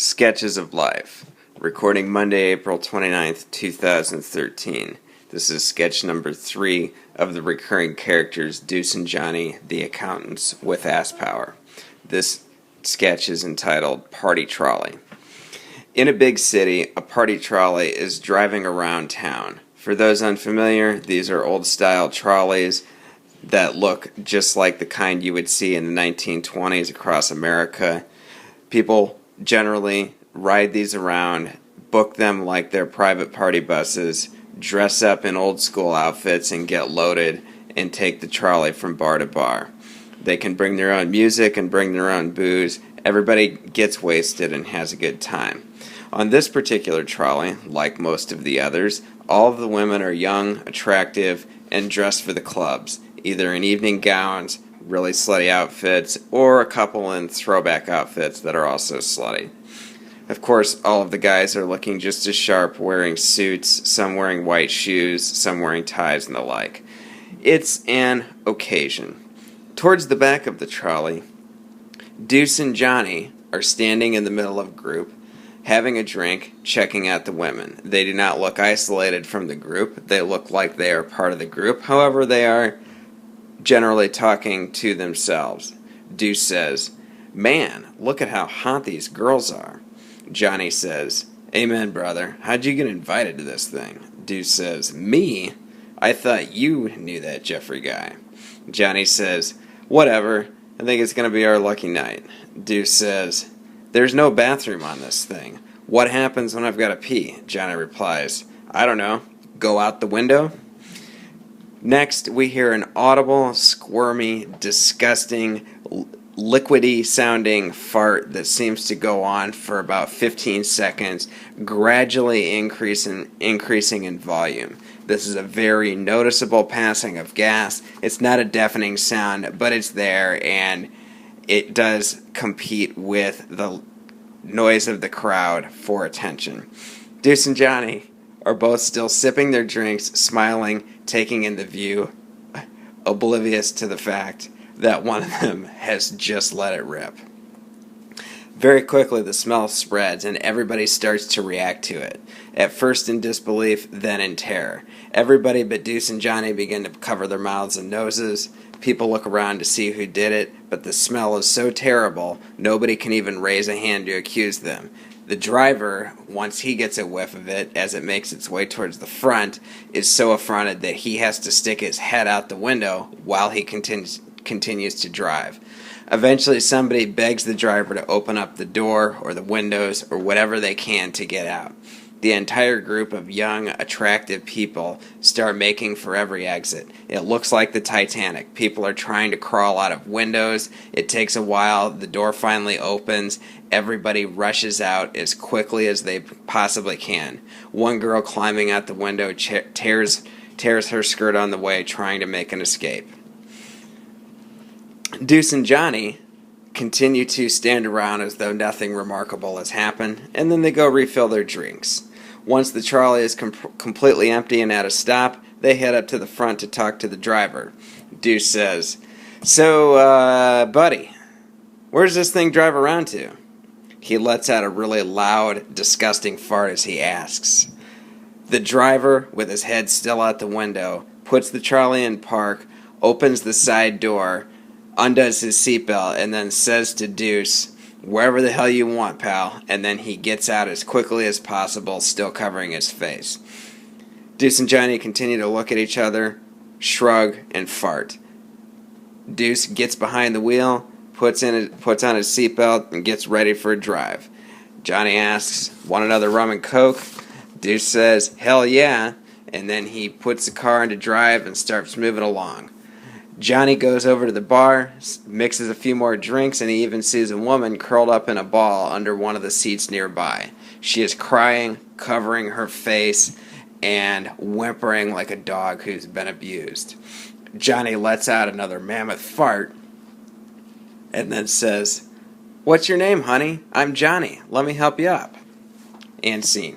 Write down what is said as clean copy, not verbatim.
Sketches of Life. Recording Monday, April 29th, 2013. This is sketch number 3 of the recurring characters Deuce and Johnny, the accountants, with ass power. This sketch is entitled Party Trolley. In a big city, a party trolley is driving around town. For those unfamiliar, these are old-style trolleys that look just like the kind you would see in the 1920s across America. People generally ride these around, book them like they're private party buses, dress up in old school outfits and get loaded and take the trolley from bar to bar. They can bring their own music and bring their own booze. Everybody gets wasted and has a good time. On this particular trolley, like most of the others, all of the women are young, attractive, and dressed for the clubs, either in evening gowns, really slutty outfits, or a couple in throwback outfits that are also slutty. Of course, all of the guys are looking just as sharp, wearing suits, some wearing white shoes, some wearing ties and the like. It's an occasion. Towards the back of the trolley, Deuce and Johnny are standing in the middle of a group, having a drink, checking out the women. They do not look isolated from the group. They look like they are part of the group. However, they are generally talking to themselves. Deuce says, "Man, look at how hot these girls are." Johnny says, "Amen, brother. How'd you get invited to this thing?" Deuce says, "Me? I thought you knew that Jeffrey guy." Johnny says, "Whatever. I think it's going to be our lucky night." Deuce says, "There's no bathroom on this thing. What happens when I've got to pee?" Johnny replies, "I don't know. Go out the window?" Next, we hear an audible, squirmy, disgusting, liquidy-sounding fart that seems to go on for about 15 seconds, gradually increasing in volume. This is a very noticeable passing of gas. It's not a deafening sound, but it's there, and it does compete with the noise of the crowd for attention. Deuce and Johnny are both still sipping their drinks, smiling, taking in the view, oblivious to the fact that one of them has just let it rip. Very quickly the smell spreads and everybody starts to react to it. At first in disbelief, then in terror. Everybody but Deuce and Johnny begin to cover their mouths and noses. People look around to see who did it, but the smell is so terrible, nobody can even raise a hand to accuse them. The driver, once he gets a whiff of it, as it makes its way towards the front, is so affronted that he has to stick his head out the window while he continues to drive. Eventually somebody begs the driver to open up the door or the windows or whatever they can to get out. The entire group of young, attractive people start making for every exit. It looks like the Titanic. People are trying to crawl out of windows. It takes a while. The door finally opens. Everybody rushes out as quickly as they possibly can. One girl climbing out the window tears her skirt on the way, trying to make an escape. Deuce and Johnny continue to stand around as though nothing remarkable has happened, and then they go refill their drinks. Once the trolley is completely empty and at a stop, they head up to the front to talk to the driver. Deuce says, "So, buddy, where does this thing drive around to?" He lets out a really loud, disgusting fart as he asks. The driver, with his head still out the window, puts the trolley in park, opens the side door, undoes his seatbelt, and then says to Deuce, "Wherever the hell you want, pal," and then he gets out as quickly as possible, still covering his face. Deuce and Johnny continue to look at each other, shrug, and fart. Deuce gets behind the wheel, puts on his seatbelt, and gets ready for a drive. Johnny asks, "Want another rum and coke?" Deuce says, "Hell yeah," and then he puts the car into drive and starts moving along. Johnny goes over to the bar, mixes a few more drinks, and he even sees a woman curled up in a ball under one of the seats nearby. She is crying, covering her face, and whimpering like a dog who's been abused. Johnny lets out another mammoth fart, and then says, "What's your name, honey? I'm Johnny. Let me help you up." And scene.